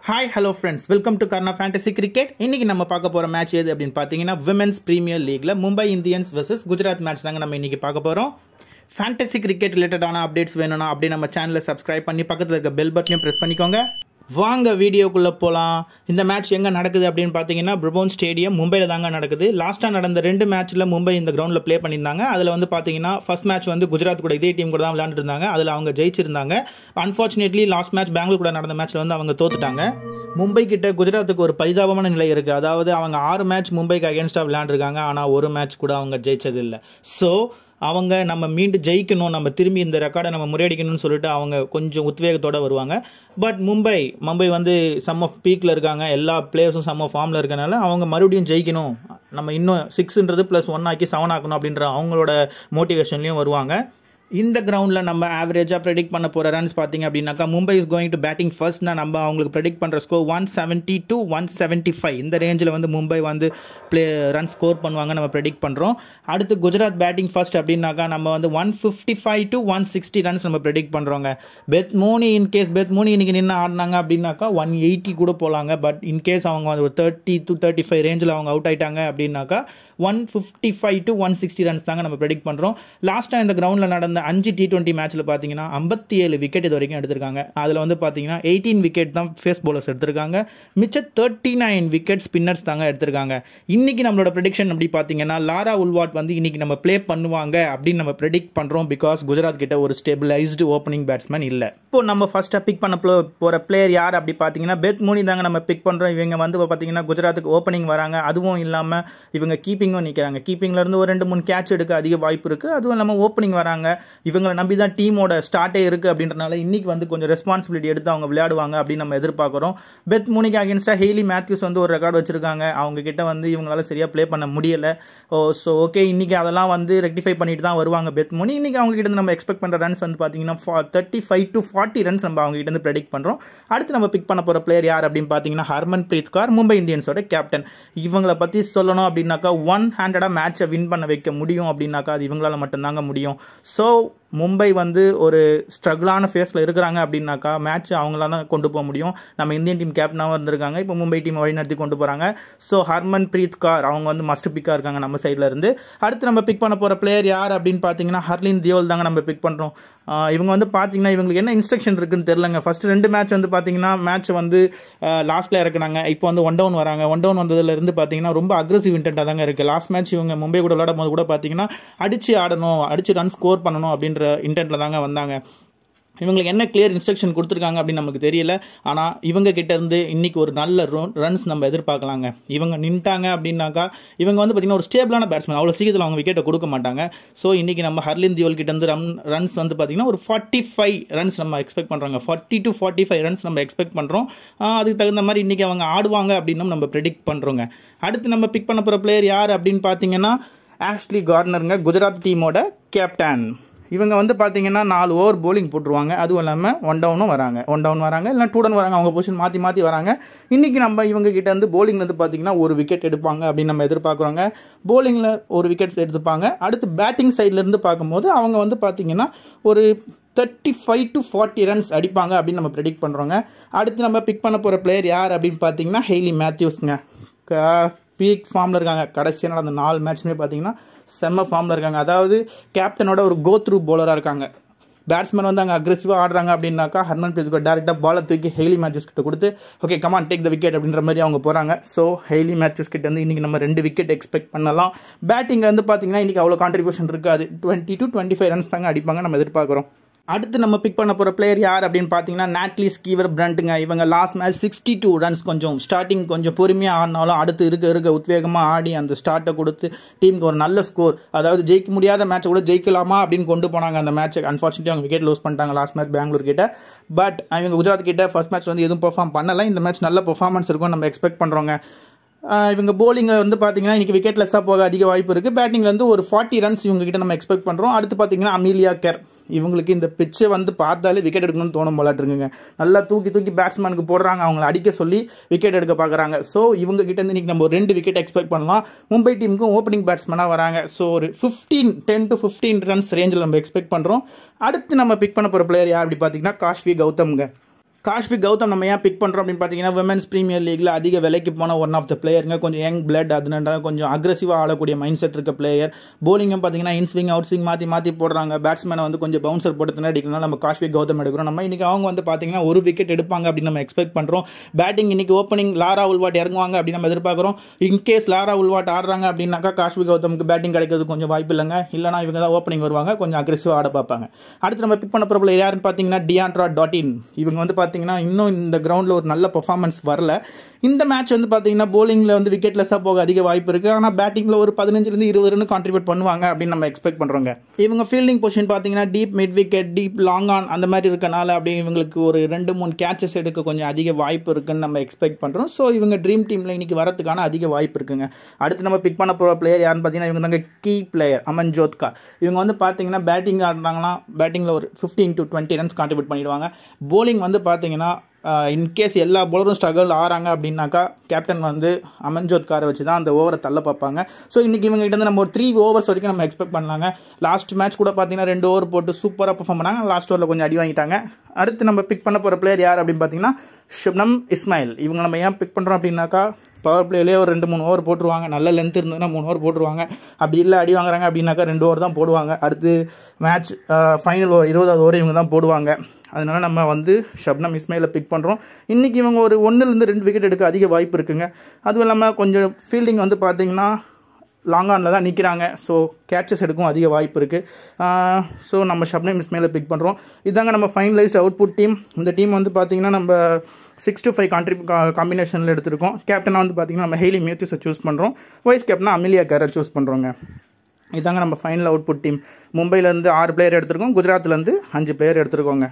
Hi hello friends, welcome to Karna fantasy cricket. இன்றைக்கி நம்ம பார்க்க போகிற மேட்ச் எது அப்படின்னு பார்த்தீங்கன்னா விமென்ஸ் பிரீமியர் லீக்ல Mumbai Indians vs Gujarat match தாங்க நம்ம இன்றைக்கி பார்க்க போகிறோம். ஃபேண்டசி கிரிக்கெட் ரிலேட்டடான அப்டேட்ஸ் வேணும்னா அப்படியே நம்ம சேனலை சப்ஸ்கிரைப் பண்ணி பக்கத்தில் இருக்க பெல் பட்டனையும் ப்ரெஸ் பண்ணிக்கோங்க. வாங்க வீடியோக்குள்ளே போகலாம். இந்த மேட்ச் எங்கே நடக்குது அப்படின்னு பார்த்தீங்கன்னா பிரபோன் ஸ்டேடியம் மும்பையில் தாங்க நடக்குது. லாஸ்ட்டாக நடந்த 2 மேட்ச்சில் மும்பை இந்த கிரவுண்டில் ப்ளே பண்ணியிருந்தாங்க. அதில் வந்து பார்த்தீங்கன்னா ஃபர்ஸ்ட் மேட்ச் வந்து குஜராத் கூட இதே டீம் கூட தான் விளையாண்டுட்டு இருந்தாங்க. அதில் அவங்க ஜெயிச்சிருந்தாங்க. அன்ஃபார்ச்சுனேட்லி லாஸ்ட் மேட்ச் பெங்களூர் கூட நடந்த மேட்ச்சில் வந்து அவங்க தோத்துட்டாங்க. மும்பை கிட்ட குஜராத்துக்கு ஒரு பரிதாபமான நிலை இருக்குது. அதாவது அவங்க 6 மேட்ச் மும்பைக்கு அகேன்ஸ்டாக விளையாண்டுருக்காங்க. ஆனால் ஒரு மேட்ச் கூட அவங்க ஜெயிச்சதில்லை. ஸோ அவங்க நம்ம மீண்டும் ஜெயிக்கணும், நம்ம திரும்பி இந்த ரெக்கார்டை நம்ம முறியடிக்கணும்னு சொல்லிட்டு அவங்க கொஞ்சம் உத்வேகத்தோடு வருவாங்க. பட் மும்பை வந்து சம் ஆஃப் பீக்கில் இருக்காங்க. எல்லா பிளேயர்ஸும் சம் ஆஃப் ஃபார்மில் இருக்கனால அவங்க மறுபடியும் ஜெயிக்கணும், நம்ம இன்னும் 6ன்றது +1 ஆக்கி 7 ஆக்கணும் அப்படின்ற அவங்களோட மோட்டிவேஷன்லேயும் வருவாங்க. இந்த கிரவுண்டில் நம்ம ஆவரேஜாக ப்ரெடிக்ட் பண்ண போகிற ரன்ஸ் பார்த்தீங்க அப்படின்னாக்கா Mumbai is going to batting ஃபர்ஸ்ட்னா நம்ம அவங்களுக்கு ப்ரெடிக்ட் பண்ணுற ஸ்கோர் 170 to 175 இந்த ரேஞ்சில் வந்து மும்பை வந்து ரன் ஸ்கோர் பண்ணுவாங்க நம்ம ப்ரெடிக்ட் பண்ணுறோம். அடுத்து குஜராத் பேட்டிங் ஃபர்ஸ்ட் அப்படின்னாக்கா நம்ம வந்து 155 to 160 ரன்ஸ் நம்ம ப்ரெடிக்ட் பண்ணுறோங்க. பெத் மோனி இன்றைக்கி நின்று ஆடினாங்க அப்படின்னாக்கா 180 கூட போகலாங்க. பட் இன்கேஸ் அவங்க வந்து ஒரு 30 to 35 ரேஞ்சில் அவங்க அவுட் ஆகிட்டாங்க அப்படின்னாக்கா 155 to 160 ரன்ஸ் தாங்க நம்ம ப்ரெடிக்ட் பண்ணுறோம். லாஸ்ட்டாக இந்த கிரவுண்டில் நடந்த 5 T20 மேட்ச்சில் பார்த்தீங்கன்னா 57 விக்கெட் இது வரைக்கும் எடுத்திருக்காங்க. அதில் வந்து பார்த்தீங்கன்னா 18 விக்கெட் தான் ஃபேஸ் பவுலர்ஸ் எடுத்திருக்காங்க. மிச்ச 39 விக்கெட் ஸ்பின்னர்ஸ் தாங்க எடுத்திருக்காங்க. இன்றைக்கி நம்மளோட ப்ரெடிக்ஷன் அப்படி பார்த்தீங்கன்னா லாரா உல்வாட் வந்து இன்றைக்கி நம்ம ப்ளே பண்ணுவாங்க அப்படின்னு நம்ம ப்ரெடிக்ட் பண்ணுறோம். பிகாஸ் குஜராத் கிட்ட ஒரு ஸ்டெபிளைஸ்டு ஓப்பனிங் பேட்ஸ்மேன் இல்லை. இப்போ நம்ம ஃபஸ்ட்டாக பிக் பண்ண போகிற பிளேயர் யார் அப்படி பார்த்தீங்கன்னா பெத் மோனி தாங்க நம்ம பிக் பண்ணுறோம். இவங்க வந்து பார்த்தீங்கன்னா குஜராத்துக்கு ஓப்பனிங் வராங்க. அதுவும் இல்லாமல் இவங்க கீப்பிங்கும் நிற்கிறாங்க. கீப்பிங்லேருந்து ஒரு 2-3 கேட்ச் எடுக்க அதிக வாய்ப்பு இருக்குது. அதுவும் இல்லாமல் ஓப்பனிங் வராங்க. இவங்களை நம்பி தான் டீமோட ஸ்டார்ட்டே இருக்குது. அப்படின்றனால இன்றைக்கி வந்து கொஞ்சம் ரெஸ்பான்சிபிலிட்டி எடுத்து அவங்க விளையாடுவாங்க அப்படின்னு நம்ம எதிர்பார்க்குறோம். பெத் மோனிக்கு அகேன்ஸ்டாக ஹெய்லி மேத்யூஸ் வந்து ஒரு ரெக்கார்டு வச்சுருக்காங்க. அவங்க கிட்ட வந்து இவங்களால சரியாக ப்ளே பண்ண முடியலை. ஸோ ஓகே, இன்றைக்கி அதெல்லாம் வந்து ரெக்டிஃபை பண்ணிட்டு தான் வருவாங்க பெத் மோனி. இன்றைக்கி அவங்க கிட்ட நம்ம எக்ஸ்பெக்ட் பண்ணுற ரன்ஸ் வந்து பார்த்தீங்கன்னா 35 to 40 ரன்ஸ் நம்ம அவங்க கிட்ட இருந்து ப்ரெடிக்ட் பண்ணுறோம். அடுத்து நம்ம பிக் பண்ண போகிற பிளேயர் யார் அப்படின்னு பார்த்தீங்கன்னா ஹர்மன் பிரீத் கௌர், மும்பை இந்தியன்ஸோட கேப்டன். இவங்களை பற்றி சொல்லணும் அப்படின்னாக்கா 100 மேட்சை வின் பண்ண வைக்க முடியும் அப்படின்னாக்கா அது இவங்களால மட்டும்தாங்க முடியும். ஸோ மும்பை வந்து ஒரு ஸ்ட்ரகிளான ஃபேஸில் இருக்கிறாங்க அப்படின்னாக்கா மேட்ச் அவங்களால தான் கொண்டு போக முடியும். நம்ம இந்தியன் டீம் கேப்டனாகவும் இருந்திருக்காங்க, இப்போ மும்பை டீம் வழிநடத்தி கொண்டு போகிறாங்க. ஸோ ஹர்மன் பிரீத் கௌர் அவங்க வந்து மஸ்ட் பிக்காக இருக்காங்க நம்ம சைடில் இருந்து. அடுத்து நம்ம பிக் பண்ண போகிற பிளேயர் யார் அப்படின்னு பார்த்தீங்கன்னா ஹர்லின் தியோல் தாங்க நம்ம பிக் பண்ணுறோம். இவங்க வந்து பார்த்தீங்கன்னா இவங்களுக்கு என்ன இன்ஸ்ட்ரக்ஷன் இருக்குன்னு தெரிலங்க. ஃபஸ்ட்டு 2 மேட்ச் வந்து பார்த்தீங்கன்னா மேட்ச் வந்து லாஸ்ட்டில் இறக்குனாங்க. இப்போ வந்து 1 down வராங்க. 1 down வந்ததுலேருந்து பார்த்தீங்கன்னா ரொம்ப அக்ரெசிவ் இன்டென்ட்டாக தாங்க இருக்குது. லாஸ்ட் மேட்ச் இவங்க மும்பை கூட விளையாடும் போது கூட பார்த்தீங்கன்னா அடித்து ரன் ஸ்கோர் பண்ணணும் அப்படின்ற இன்டென்ட்டில் தாங்க வந்தாங்க. இவங்களுக்கு என்ன கிளியர் இன்ஸ்ட்ரக்ஷன் கொடுத்துருக்காங்க அப்படின்னு நமக்கு தெரியல. ஆனால் இவங்க கிட்டேருந்து இன்றைக்கி ஒரு நல்ல ரன்ஸ் நம்ம எதிர்பார்க்கலாங்க. இவங்க நின்ட்டாங்க அப்படின்னாக்கா இவங்க வந்து பார்த்திங்கன்னா ஒரு ஸ்டேபிளான பேட்ஸ்மேன், அவ்வளோ சீக்கிரத்தில் அவங்க விக்கெட்டை கொடுக்க மாட்டாங்க. ஸோ இன்றைக்கி நம்ம ஹர்லின் தியோல் கிட்டேருந்து ரன்ஸ் வந்து பார்த்திங்கன்னா ஒரு 45 ரன்ஸ் நம்ம எக்ஸ்பெக்ட் பண்ணுறாங்க. 40 to 45 ரன்ஸ் நம்ம எக்ஸ்பெக்ட் பண்ணுறோம். அதுக்கு தகுந்த மாதிரி இன்றைக்கி அவங்க ஆடுவாங்க அப்படின்னு நம்ம ப்ரெடிக்ட் பண்ணுறோங்க. அடுத்து நம்ம பிக் பண்ண போகிற பிளேயர் யார் அப்படின்னு பார்த்தீங்கன்னா ஆஷ்லி கார்னருங்க, குஜராத் டீமோட கேப்டன். இவங்க வந்து பார்த்தீங்கன்னா 4 ஓவர் போலிங் போட்டுருவாங்க. அதுவும் இல்லாமல் 1 down வராங்க, இல்லைனா 2 down வராங்க. அவங்க பொசிஷன் மாற்றி வராங்க. இன்றைக்கி நம்ம இவங்க கிட்ட வந்து போலிங்லேருந்து பார்த்தீங்கன்னா ஒரு விக்கெட் எடுப்பாங்க அப்படின்னு நம்ம எதிர்பார்க்குறோங்க. போலிங்கில் ஒரு விக்கெட் எடுத்துப்பாங்க. அடுத்து பேட்டிங் சைட்லேருந்து பார்க்கும்போது அவங்க வந்து பார்த்தீங்கன்னா ஒரு 35 to 40 ரன்ஸ் அடிப்பாங்க அப்படின்னு நம்ம ப்ரெடிக்ட் பண்ணுறோங்க. அடுத்து நம்ம பிக் பண்ண போகிற பிளேயர் யார் அப்படின்னு பார்த்தீங்கன்னா ஹெய்லி மேத்யூஸ்ங்க. பீக் ஃபார்மில் இருக்காங்க. கடைசியாக நடந்த 4 மேட்ச்மே பார்த்தீங்கன்னா செம்ம ஃபார்மில் இருக்காங்க. அதாவது கேப்டனோட ஒரு கோ த்ரூ பவுலராக இருக்காங்க. பேட்ஸ்மேன் வந்து அங்கே அக்ரெசிவாக ஆடுறாங்க அப்படின்னாக்கா ஹர்மன் பிரீத் கௌர் டேரெக்டாக பாலை தூக்கி ஹெய்லி மேத்யூஸ் கிட்ட கொடுத்து okay come on take the wicket அப்படின்ற மாதிரி அவங்க போகிறாங்க. ஸோ ஹெய்லி மேத்யூஸ் கிட்ட வந்து இன்றைக்கி நம்ம 2 விக்கெட் எக்ஸ்பெக்ட் பண்ணலாம். பேட்டிங் வந்து பார்த்தீங்கன்னா இன்றைக்கி அவ்வளோ கான்ட்ரிபியூஷன் இருக்காது. 20 to 25 ரன்ஸ் தாங்க அடிப்பாங்க நம்ம எதிர்பார்க்குறோம். அடுத்து நம்ம பிக் பண்ண போகிற பிளேயர் யார் அப்படின்னு பார்த்தீங்கன்னா நாட்லி ஸ்கீவர் பிரண்ட்டுங்க. இவங்க லாஸ்ட் மேட்ச் 62 ரன்ஸ் கொஞ்சம் ஸ்டார்டிங் கொஞ்சம் பொறுமையாக ஆடினாலும் அடுத்து இருக்க உத்வேகமாக ஆடி அந்த ஸ்டார்ட்டை கொடுத்து டீமுக்கு ஒரு நல்ல ஸ்கோர், அதாவது ஜெயிக்க முடியாத மேட்சை கூட ஜெயிக்கலாமா அப்படின்னு கொண்டு போனாங்க அந்த மேட்சை. அன்ஃபார்ச்சுனேட்லி அவங்க விக்கெட் லூஸ் பண்ணிட்டாங்க லாஸ்ட் மேட்ச் பெங்களூர் கிட்ட. பட் இவங்க குஜராத் கிட்ட ஃபர்ஸ்ட் மேட்ச் வந்து எதுவும் பெர்ஃபார்ம் பண்ணலை. இந்த மேட்ச் நல்ல பெர்ஃபார்மன்ஸ் இருக்கும் நம்ம எக்ஸ்பெக்ட் பண்ணுறோங்க. இவங்க போலிங்கில் வந்து பார்த்தீங்கன்னா இன்றைக்கி விக்கெட் லெஸ்ஸாக போக அதிக வாய்ப்பு இருக்குது. பேட்டிங்லேருந்து ஒரு 40 ரன்ஸ் இவங்ககிட்ட நம்ம எக்ஸ்பெக்ட் பண்ணுறோம். அடுத்து பார்த்தீங்கன்னா அமீலியா கேர். இவங்களுக்கு இந்த பிச்சை வந்து பார்த்தாலே விக்கெட் எடுக்கணும்னு தோணும் போலாட்டுருக்குங்க. நல்லா தூக்கி பேட்ஸ்மேனுக்கு போடுறாங்க, அவங்களை அடிக்க சொல்லி விக்கெட் எடுக்க பார்க்குறாங்க. ஸோ இவங்க கிட்டேருந்து இன்றைக்கி நம்ம 2 விக்கெட் எக்ஸ்பெக்ட் பண்ணலாம். மும்பை டீமுக்கும் ஓப்பனிங் பேட்ஸ்மேனாக வராங்க. ஸோ ஒரு 10 to 15 ரன்ஸ் ரேஞ்சில் நம்ம எக்ஸ்பெக்ட் பண்ணுறோம். அடுத்து நம்ம பிக் பண்ண போகிற பிளேயர் யார் அப்படி பார்த்தீங்கன்னா காஷ்வி கௌதம்ங்க. காஷ்விக் கௌதம் நம்ம ஏன் பிக் பண்ணுறோம் அப்படின்னு பார்த்தீங்கன்னா விமென்ஸ் ப்ரீமியர் லீக்ல அதிக விலைக்கு போன ஒன் ஆஃப் த பிளேயருங்க. கொஞ்சம் யங் பிளட், அதனால கொஞ்சம் அக்ரெசிவாக ஆடக்கூடிய மைண்ட் செட் இருக்க பிளேயர். போலிங்கும் பார்த்தீங்கன்னா இன் ஸ்விங் அவுட் ஸ்விங் மாற்றி போடுறாங்க. பேட்ஸ்மேனை வந்து கொஞ்சம் பவுன்சர் போட்டு அடிக்கணும். நம்ம காஷ்விக் கௌதம் எடுக்கிறோம். நம்ம இன்னைக்கு அவங்க வந்து பார்த்தீங்கன்னா ஒரு விக்கெட் எடுப்பாங்க அப்படின்னு நம்ம எக்ஸ்பெக்ட் பண்ணுறோம். பேட்டிங் இன்னைக்கு ஓப்பனிங் லாரா உல்வாட் இறங்குவாங்க அப்படின்னு நம்ம எதிர்பார்க்குறோம். இன்கேஸ் லாரா உல்வாட் ஆடுறாங்க அப்படின்னாக்கா காஷ்விக் கௌதமுக்கு பேட்டிங் கிடைக்கிறது கொஞ்சம் வாய்ப்பு இல்லைங்க. இல்லைனா இவங்க தான் ஓப்பனிங் வருவாங்க, கொஞ்சம் அக்ரெசிவாக ஆட பார்ப்பாங்க. அடுத்து நம்ம பிக் பண்ண போகிற பிளேயர் யாருன்னு பார்த்தீங்கன்னா டியாண்ட்ரா டாட்டின். இவங்க வந்து பார்த்தீங்கன்னா இன்னும் இந்த கிரவுண்டில் ஒரு நல்ல பெர்ஃபார்மன்ஸ் வரல. இந்த மேட்ச் வந்து பார்த்தீங்கன்னா போலிங்கில் வந்து விக்கெட்லெஸ்ஸாக போக அதிக வாய்ப்பு இருக்குது. ஆனால் பேட்டிங்கில் ஒரு 15-20 ரன் கான்ட்ரிபியூட் பண்ணுவாங்க அப்படின்னு நம்ம எக்ஸ்பெக்ட் பண்ணுறோங்க. இவங்க ஃபீல்டிங் பொசிஷன் பார்த்தீங்கன்னா deep mid wicket, deep long on அந்த மாதிரி இருக்கனால அப்படியே இவங்களுக்கு ஒரு 2-3 கேட்சஸ் எடுக்க கொஞ்சம் அதிக வாய்ப்பு இருக்குன்னு நம்ம எக்ஸ்பெக்ட் பண்ணுறோம். ஸோ இவங்க ட்ரீம் டீமில் இன்னைக்கு வரதுக்கான அதிக வாய்ப்பு இருக்குங்க. அடுத்து நம்ம பிக் பண்ண போகிற பிளேயர் யாருன்னு பார்த்தீங்கன்னா இவங்க தாங்க கீ பிளேயர் அமன்ஜோத் கார். இவங்க வந்து பார்த்தீங்கன்னா பேட்டிங் ஆடுறாங்கன்னா பேட்டிங்கில் ஒரு 15-20 ரன்ஸ் கான்ட்ரிபியூட் பண்ணிடுவாங்க. போலிங் வந்து பார்த்தீங்கன்னா இன்கேஸ் எல்லா பவுலரும் ஸ்ட்ரகிள் ஆகிறாங்க அப்படின்னாக்கா கேப்டன் வந்து அமன்ஜோத் காரை வச்சு தான் அந்த ஓவரை தள்ள பார்ப்பாங்க. ஸோ இன்றைக்கி இவங்க கிட்ட நம்ம ஒரு 3 overs வரைக்கும் நம்ம எக்ஸ்பெக்ட் பண்ணலாங்க. லாஸ்ட் மேட்ச் கூட பார்த்தீங்கன்னா 2 over போட்டு சூப்பராக பெர்ஃபார்ம் பண்ணாங்க. லாஸ்ட் ஓவரில் கொஞ்சம் அடி வாங்கிட்டாங்க. அடுத்து நம்ம பிக் பண்ண போகிற பிளேயர் யார் அப்படின்னு பார்த்தீங்கன்னா ஷப்னம் இஸ்மாயில். இவங்க நம்ம ஏன் பிக் பண்ணுறோம் அப்படின்னாக்கா பவர் பிளேலேயே ஒரு 2-3 over போட்டுருவாங்க. நல்ல லென்த் இருந்ததுன்னா 3 over போட்டுருவாங்க. அப்படி இல்லை அடி வாங்குறாங்க அப்படின்னாக்கா 2 over தான் போடுவாங்க. அடுத்து மேட்ச் ஃபைனல் ஓவர் 20வது ஓவர் இவங்க தான் போடுவாங்க. அதனால நம்ம வந்து ஷப்னம் இஸ்மாயிலை பிக் பண்ணுறோம். இன்றைக்கி இவங்க ஒரு 1-2 விக்கெட் எடுக்க அதிக வாய்ப்பு இருக்குங்க. அதுவும் இல்லாமல் கொஞ்சம் ஃபீல்டிங் வந்து பார்த்திங்கன்னா லாங் ஆனில் தான் நிற்கிறாங்க. ஸோ கேட்சஸ் எடுக்கும் அதிக வாய்ப்பு இருக்குது. ஸோ நம்ம ஷப்னம் இஸ்மாயிலை பிக் பண்ணுறோம். இதாங்க நம்ம ஃபைனலைஸ்ட் அவுட்புட் டீம். இந்த டீம் வந்து பார்த்திங்கன்னா நம்ம 6-5 காம்பினேஷனில் எடுத்திருக்கோம். கேப்டனாக வந்து பார்த்திங்கன்னா நம்ம ஹெய்லி மேத்யூஸை சூஸ் பண்ணுறோம். வைஸ் கேப்டனாக அமிலியா கேரை சூஸ் பண்ணுறோங்க. இதாங்க நம்ம ஃபைனல் அவுட்புட் டீம். மும்பையிலேருந்து 6 பிளேயர் எடுத்திருக்கோம். குஜராத்லேருந்து 5 பிளேயர் எடுத்திருக்கோங்க.